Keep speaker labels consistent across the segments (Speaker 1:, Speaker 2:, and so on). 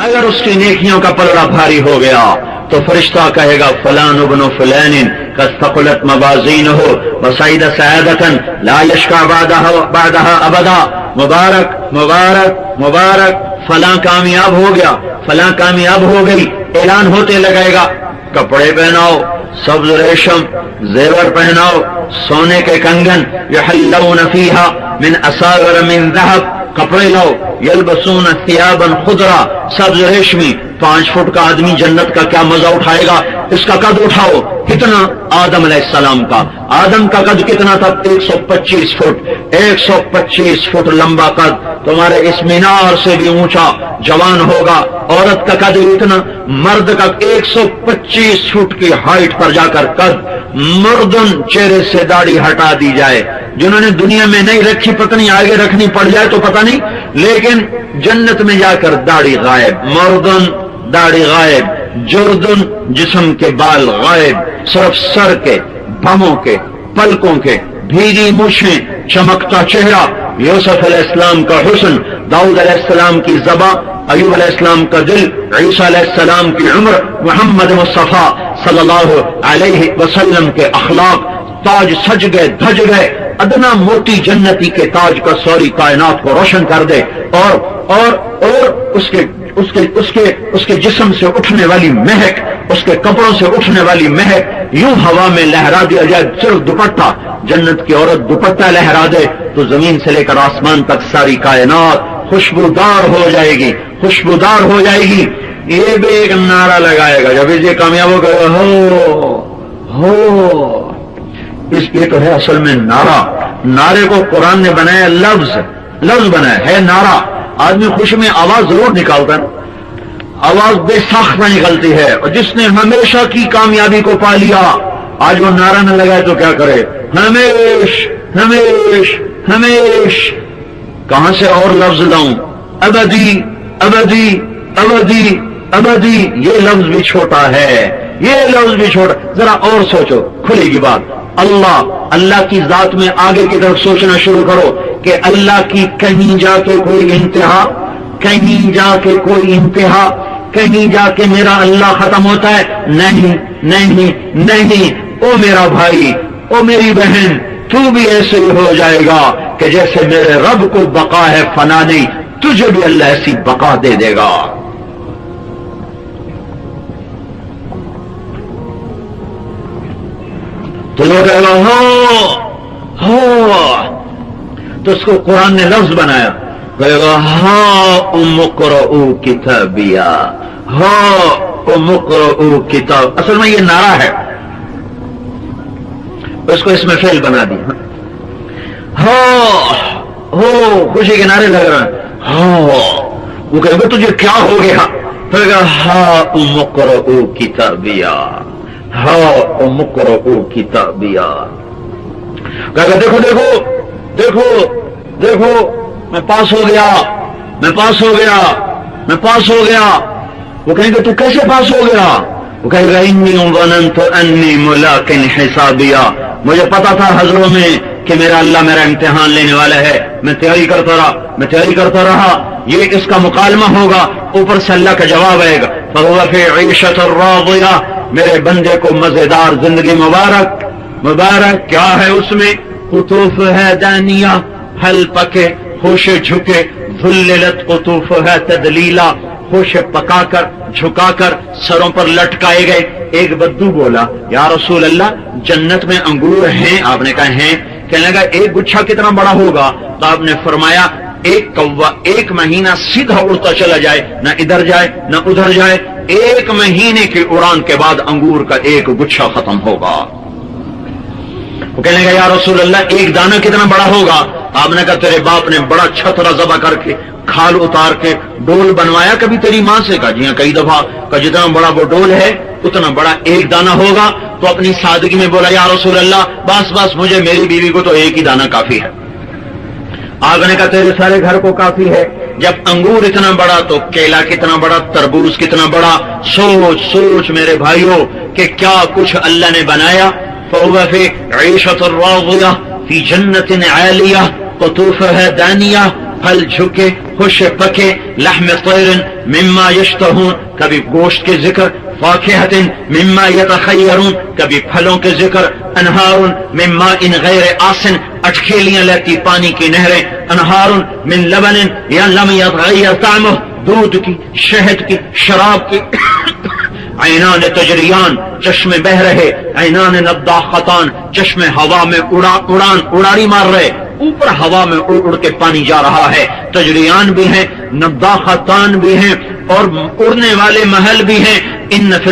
Speaker 1: اگر اس کی نیکیوں کا پلڑا بھاری ہو گیا تو فرشتہ کہے گا فلان ابن فلان قد ثقلت موازینہ وسعید سعادۃ لا یشقی بعدها ابدا، مبارک مبارک مبارک، فلاں کامیاب ہو گیا، فلاں کامیاب ہو گئی، اعلان ہوتے لگے گا، کپڑے پہناؤ، سبز ریشم زیور پہناؤ، سونے کے کنگن، یحلون فیہا من اساور من ذہب، کپڑے لاؤ، یلبسون ثیابا خضرا، سبز ریشمی، 5 فٹ کا آدمی جنت کا کیا مزہ اٹھائے گا، اس کا قد اٹھاؤ، کتنا؟ آدم علیہ السلام کا، آدم کا قد کتنا تھا؟ 125 فٹ، 125 فٹ لمبا قد، تمہارے اس مینار سے بھی اونچا جوان ہوگا۔ عورت کا قد اتنا، مرد کا 125 فٹ کی ہائٹ پر جا کر قد، مردن چہرے سے داڑھی ہٹا دی جائے، جنہوں نے دنیا میں نہیں رکھی پتنی آگے رکھنی پڑ جائے تو پتہ نہیں، لیکن جنت میں جا کر داڑھی غائب، مردن داڑھی غائب، جردن جسم کے بال غائب، صرف سر کے، بھموں کے، پلکوں کے، بھیگی مونچھیں، چمکتا چہرہ، یوسف علیہ السلام کا حسن، داؤد علیہ السلام کی زبان، ایوب علیہ السلام کا دل، عیسیٰ علیہ السلام کی عمر، محمد مصطفیٰ صلی اللہ علیہ وسلم کے اخلاق، تاج سج گئے دھج گئے، ادنا موتی جنتی کے تاج کا سوری کائنات کو روشن کر دے، اور اس کے جسم سے اٹھنے والی مہک، اس کے کپڑوں سے اٹھنے والی مہک یوں ہوا میں لہرا دیا جائے، صرف دوپٹہ، جنت کی عورت دوپٹہ لہرا دے تو زمین سے لے کر آسمان تک ساری کائنات خوشبودار ہو جائے گی، خوشبودار ہو جائے گی۔ یہ بھی ایک نعرہ لگائے گا جب یہ کامیاب ہو گئے، ہو اس لیے تو ہے اصل میں نعرہ، نعرے کو قرآن نے بنایا، لفظ بنایا ہے نعرہ۔ آدمی خوشی میں آواز ضرور نکالتا ہے، آواز بے ساختہ نکلتی ہے، اور جس نے ہمیشہ کی کامیابی کو پا لیا آج وہ نعرہ نہ لگائے تو کیا کرے؟ ہمیش ہمیش ہمیش، کہاں سے اور لفظ لاؤں؟ ابدی ابدی ابدی ابدی، یہ لفظ بھی چھوٹا ہے، یہ لفظ بھی چھوٹا، ذرا اور سوچو، کھلے گی بات۔ اللہ کی ذات میں آگے کی طرف سوچنا شروع کرو کہ اللہ کی کہیں جا کے کوئی انتہا، کہیں جا کے کوئی انتہا، کہیں جا کے میرا اللہ ختم ہوتا ہے؟ نہیں نہیں نہیں، او میرا بھائی، او میری بہن، تو بھی ایسے ہی ہو جائے گا کہ جیسے میرے رب کو بقا ہے، فنا نہیں، تجھے بھی اللہ ایسی بقا دے دے گا۔ تو لوگ کہے گا ہو، تو اس کو قرآن نے لفظ بنایا، کہے گا ہاں اقرؤ کتابیا، ہاں اقرؤ کتاب، اصل میں یہ نعرہ ہے، اس کو اس میں فعل بنا دیا، ہو خوشی کے نعرے لگ رہا ہے، وہ کہے گا تجھے کیا ہو گیا؟ کہے گا ہاں اقرؤ کتابیا، ہاں اقرؤ کتابیا، کہے گا دیکھو دیکھو دیکھو دیکھو، میں پاس ہو گیا، میں پاس ہو گیا، میں پاس ہو گیا۔ وہ کہیں گے تو کیسے پاس ہو گیا؟ وہ کہے گا انی ظننت انی ملاق حسابیا، مجھے پتا تھا حضروں میں کہ میرا اللہ میرا امتحان لینے والا ہے، میں تیاری کرتا رہا، یہ اس کا مکالمہ ہوگا، اوپر سے اللہ کا جواب آئے گا، فهو فی عیشۃ راضیہ، میرے بندے کو مزیدار زندگی مبارک، مبارک کیا ہے اس میں؟ قطوف ہے دانیہ، حل پکے، خوشے جھکے، ذللت قطوف ہے تدلیلا، خوشے پکا کر جھکا کر سروں پر لٹکائے گئے۔ ایک بدو بولا یا رسول اللہ جنت میں انگور ہیں؟ آپ نے کہا ہیں۔ کہنے لگا ایک گچھا کتنا بڑا ہوگا؟ تو آپ نے فرمایا ایک کوا 1 مہینہ سیدھا اڑتا چلا جائے، نہ ادھر جائے نہ ادھر جائے، 1 مہینے کی اڑان کے بعد انگور کا ایک گچھا ختم ہوگا۔ وہ کہنے لگا یا رسول اللہ ایک دانہ کتنا بڑا ہوگا؟ آپ نے کہا تیرے باپ نے بڑا چھترا ذبح کر کے کھال اتار کے ڈول بنوایا کبھی تیری ماں سے؟ کہا جی ہاں کئی دفعہ۔ کہا جتنا بڑا وہ ڈول ہے اتنا بڑا ایک دانہ ہوگا۔ تو اپنی سادگی میں بولا یا رسول اللہ بس مجھے میری بیوی کو تو ایک ہی دانہ کافی ہے۔ آپ نے کہا تیرے سارے گھر کو کافی ہے۔ جب انگور اتنا بڑا تو کیلا کتنا بڑا، تربوز کتنا بڑا۔ سوچ سوچ میرے بھائیوں کہ کیا کچھ اللہ نے بنایا۔ فهو في عيشة راضية في جنة عالية قطوفها دانية پھل جھکے خوش پکے، لحم طیر مما یشتہون کبھی گوشت کے ذکر، فاکہۃ مما یتخیرون کبھی پھلوں کے ذکر، انہار من ماء غیر آسن اٹکیلیاں لیتی پانی کی نہریں، انہار من لبن یا لم یتغیر طعمہ دودھ کی، شہد کی، شراب کی، عینان تجریان چشمے بہ رہے، عینان نضاختان چشمے ہوا میں اڑاری مار رہے، اوپر ہوا میں اڑ اڑ کے پانی جا رہا ہے، تجریان بھی ہیں، نضاختان بھی ہیں، اور اڑنے والے محل بھی ہیں۔ ان فی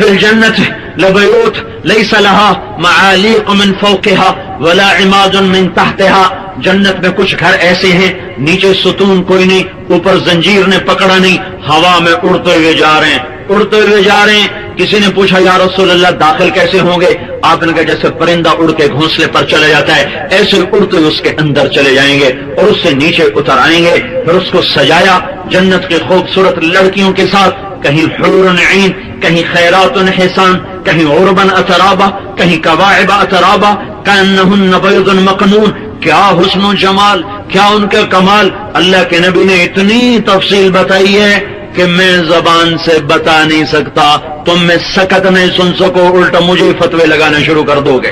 Speaker 1: الجنت لبیوت لیس لها معالیق من فوقها ولا عماد من تحتها، جنت میں کچھ گھر ایسے ہیں نیچے ستون کوئی نہیں، اوپر زنجیر نے پکڑا نہیں، ہوا میں اڑتے ہوئے جا رہے ہیں، اڑتے ہوئے جا رہے ہیں۔ کسی نے پوچھا یا رسول اللہ داخل کیسے ہوں گے؟ آپ نے کہا جیسے پرندہ اڑ کے گھونسلے پر چلا جاتا ہے ایسے اڑتے ہوئے اس کے اندر چلے جائیں گے اور اس سے نیچے اتر آئیں گے۔ پھر اس کو سجایا جنت کے خوبصورت لڑکیوں کے ساتھ، کہیں حور عین، کہیں خیرات حسان، کہیں عربا اترابا، کہیں کواعب اترابا کانہن بیض مکنون۔ کیا حسن و جمال، کیا ان کا کمال! اللہ کے نبی نے اتنی تفصیل بتائی ہے کہ میں زبان سے بتا نہیں سکتا، تم میں سکت نہیں سن سکو، الٹا مجھے فتوے لگانا شروع کر دو گے۔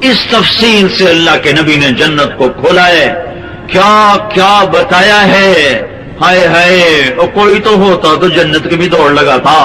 Speaker 1: اس تفصیل سے اللہ کے نبی نے جنت کو کھولا ہے، کیا کیا بتایا ہے! ہائے ہائے، اور کوئی تو ہوتا تو جنت کی بھی دوڑ لگا تھا،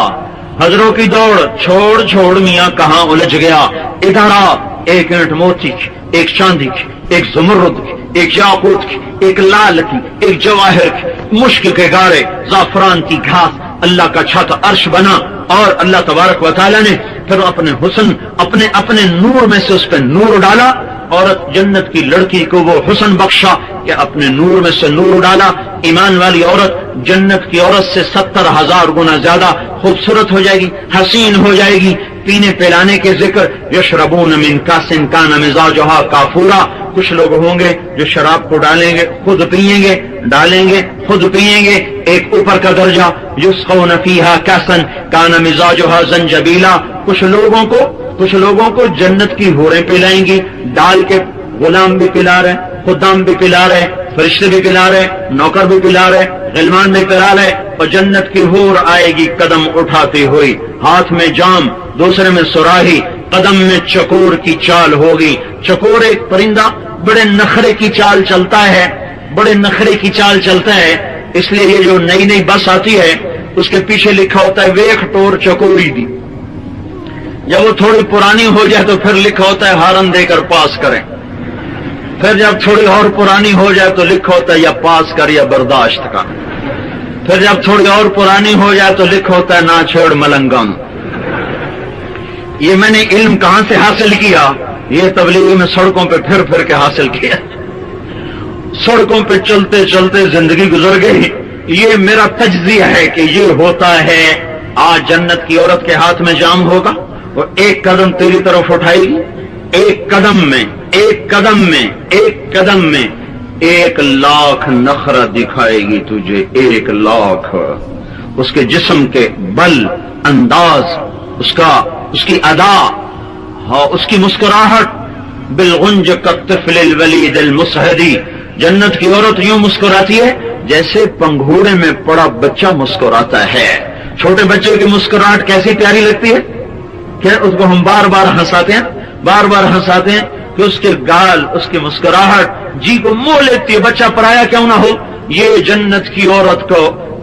Speaker 1: حضروں کی دوڑ چھوڑ میاں کہاں الجھ گیا، ادھر آ، ایک اینٹ موتی کی، ایک چاندی کی، ایک زمرد کی، ایک یاقوت کی، ایک لال کی، ایک جواہر کی، مشک کے گارے، زعفران کی گھاس، اللہ کا چھت عرش بنا، اور اللہ تبارک و تعالیٰ نے پھر اپنے حسن اپنے نور میں سے اس پہ نور ڈالا، عورت جنت کی لڑکی کو وہ حسن بخشا کہ اپنے نور میں سے نور ڈالا۔ ایمان والی عورت جنت کی عورت سے 70,000 گنا زیادہ خوبصورت ہو جائے گی، حسین ہو جائے گی۔ پینے پلانے کے ذکر، یشربون من کاس کان مزاجھا کافورا، کچھ لوگ ہوں گے جو شراب کو ڈالیں گے خود پیئیں گے، ڈالیں گے خود پیئیں گے۔ ایک اوپر کا درجہ، یسقون فیہا کاسا کان مزاجھا زنجبیلا، کچھ لوگوں کو جنت کی حوریں پلائیں گی، ڈال کے، غلام بھی پلا رہے، خدام بھی پلا رہے، فرشتے بھی پلا رہے، نوکر بھی پلا رہے، غلمان بھی پلا رہے، اور جنت کی حور آئے گی قدم اٹھاتی ہوئی، ہاتھ میں جام، دوسرے میں سراہی، قدم میں چکور کی چال ہوگی۔ چکور ایک پرندہ بڑے نخرے کی چال چلتا ہے، اس لیے یہ جو نئی بس آتی ہے اس کے پیچھے لکھا ہوتا ہے ویکھ ٹور چکوری دی، جب وہ تھوڑی پرانی ہو جائے تو پھر لکھا ہوتا ہے ہارن دے کر پاس کریں، پھر جب تھوڑی اور پرانی ہو جائے تو لکھا ہوتا ہے یا پاس کر یا برداشت کر، پھر جب تھوڑی اور پرانی ہو جائے تو لکھا ہوتا ہے نہ چھوڑ ملنگم۔ یہ میں نے علم کہاں سے حاصل کیا؟ یہ تبلیغ میں سڑکوں پہ پھر کے حاصل کیا، سڑکوں پہ چلتے چلتے زندگی گزر گئی۔ یہ میرا تجزیہ ہے کہ یہ ہوتا ہے۔ آج جنت کی عورت کے ہاتھ میں جام ہوگا، وہ ایک قدم تیری طرف اٹھائے گی، ایک قدم میں 1,00,000 نخرہ دکھائے گی تجھے، 1,00,000۔ اس کے جسم کے بل، انداز، اس کی ادا، اس کی مسکراہٹ، بالغنج کالطفل الولید المسہدی، جنت کی عورت یوں مسکراتی ہے جیسے پنگھوڑے میں پڑا بچہ مسکراتا ہے۔ چھوٹے بچے کی مسکراہٹ کیسی پیاری لگتی ہے کہ اس کو ہم بار بار ہنساتے ہیں کہ اس کے گال، اس کی مسکراہٹ جی کو موہ لیتی ہے، بچہ پرایا کیوں نہ ہو۔ یہ جنت کی عورت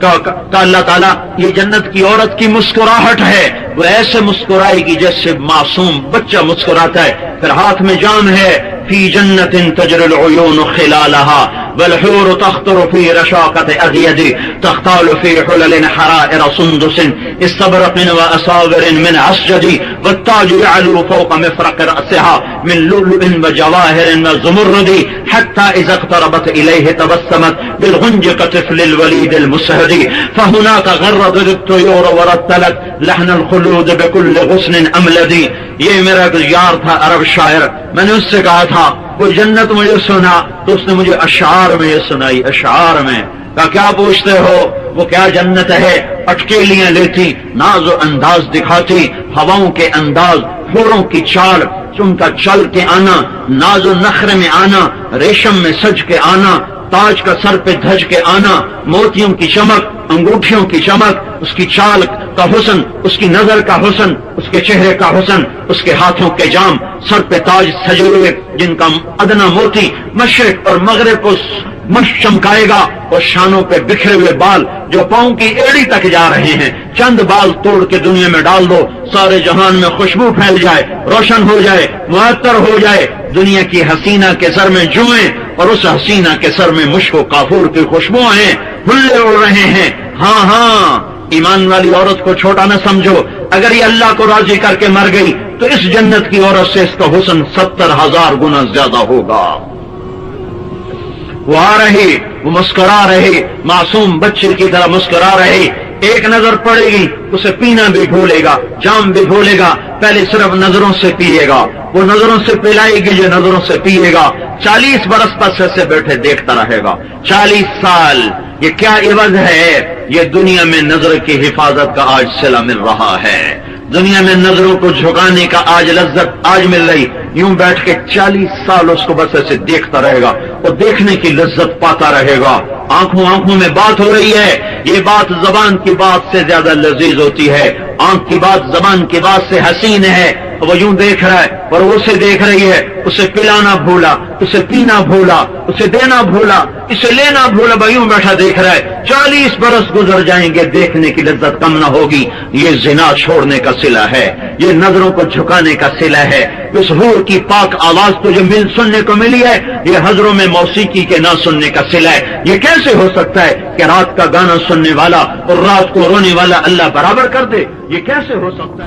Speaker 1: کا اللہ تعالیٰ، یہ جنت کی عورت کی مسکراہٹ ہے، وہ ایسے مسکرائے گی جیسے معصوم بچہ مسکراتا ہے۔ پھر ہاتھ میں جام ہے، فی جنت تجری العیون خلالها والحور تخطر فی رشاقة اغید تختال فی حلل حرائر سندس استبرق واساور من عسجد والتاج يعلو فوق مفرق رأسها من لؤلؤ وجواهر وزمرد حتى اذا اقتربت الیہ تبسمت بالغنج كطفل الولید المسہدی فهناك غردت الطیور ورتلت لحن الخلود بكل غصن املدی۔ یہ میرا یار تھا عرب شاعر، میں نے اس سے کہا تھا وہ جنت مجھے سنا تو اس نے مجھے اشعار میں یہ سنائی، اشعار میں کہا کیا پوچھتے ہو، وہ کیا جنت ہے، اٹکیلیاں لیتی، ناز و انداز دکھاتی، ہواؤں کے انداز، حوروں کی چال، ان کا چل کے آنا، ناز و نخرے میں آنا، ریشم میں سج کے آنا، تاج کا سر پہ دھج کے آنا، موتیوں کی چمک، انگوٹھیوں کی چمک، اس کی چال کا حسن، اس کی نظر کا حسن، اس کے چہرے کا حسن، اس کے ہاتھوں کے جام، سر پہ تاج سجے ہوئے جن کا ادنا موتی مشرق اور مغرب کو چمکائے گا، اور شانوں پہ بکھرے ہوئے بال جو پاؤں کی ایڑی تک جا رہے ہیں، چند بال توڑ کے دنیا میں ڈال دو، سارے جہان میں خوشبو پھیل جائے، روشن ہو جائے، معطر ہو جائے، دنیا کی حسینہ کے سر میں جوئیں اور اس حسینہ کے سر میں مشک و کافور کی خوشبو ہیں، پھلے اڑ رہے ہیں۔ ہاں ہاں، ایمان والی عورت کو چھوٹا نہ سمجھو، اگر یہ اللہ کو راضی کر کے مر گئی تو اس جنت کی عورت سے اس کا حسن 70,000 گنا زیادہ ہوگا۔ وہ آ رہے، وہ مسکرا رہے، معصوم بچے کی طرح مسکرا رہے، ایک نظر پڑے گی اسے پینا بھی بھولے گا، جام بھی بھولے گا، پہلے صرف نظروں سے پیے گا، وہ نظروں سے پلائے گی جو نظروں سے پیے گا، 40 برس تک سے بیٹھے دیکھتا رہے گا، 40 سال۔ یہ کیا عوض ہے؟ یہ دنیا میں نظر کی حفاظت کا آج صلہ مل رہا ہے، دنیا میں نظروں کو جھکانے کا آج لذت آج مل رہی، یوں بیٹھ کے 40 سال اس کو بس ایسے دیکھتا رہے گا اور دیکھنے کی لذت پاتا رہے گا، آنکھوں میں بات ہو رہی ہے، یہ بات زبان کی بات سے زیادہ لذیذ ہوتی ہے، آنکھ کی بات زبان کی بات سے حسین ہے، وہ یوں دیکھ رہا ہے اور وہ اسے دیکھ رہی ہے، اسے پلانا بھولا، اسے پینا بھولا، اسے دینا بھولا، اسے لینا بھولا، وہ یوں بیٹھا دیکھ رہا ہے، 40 برس گزر جائیں گے، دیکھنے کی لذت کم نہ ہوگی۔ یہ زنا چھوڑنے کا صلہ ہے، یہ نظروں کو جھکانے کا صلہ ہے، اس حور کی پاک آواز کو جو سننے کو ملی ہے، یہ حضروں میں موسیقی کے نہ سننے کا صلہ ہے۔ یہ کیسے ہو سکتا ہے کہ رات کا گانا سننے والا اور رات کو رونے والا اللہ برابر کر دے؟ یہ کیسے ہو سکتا ہے؟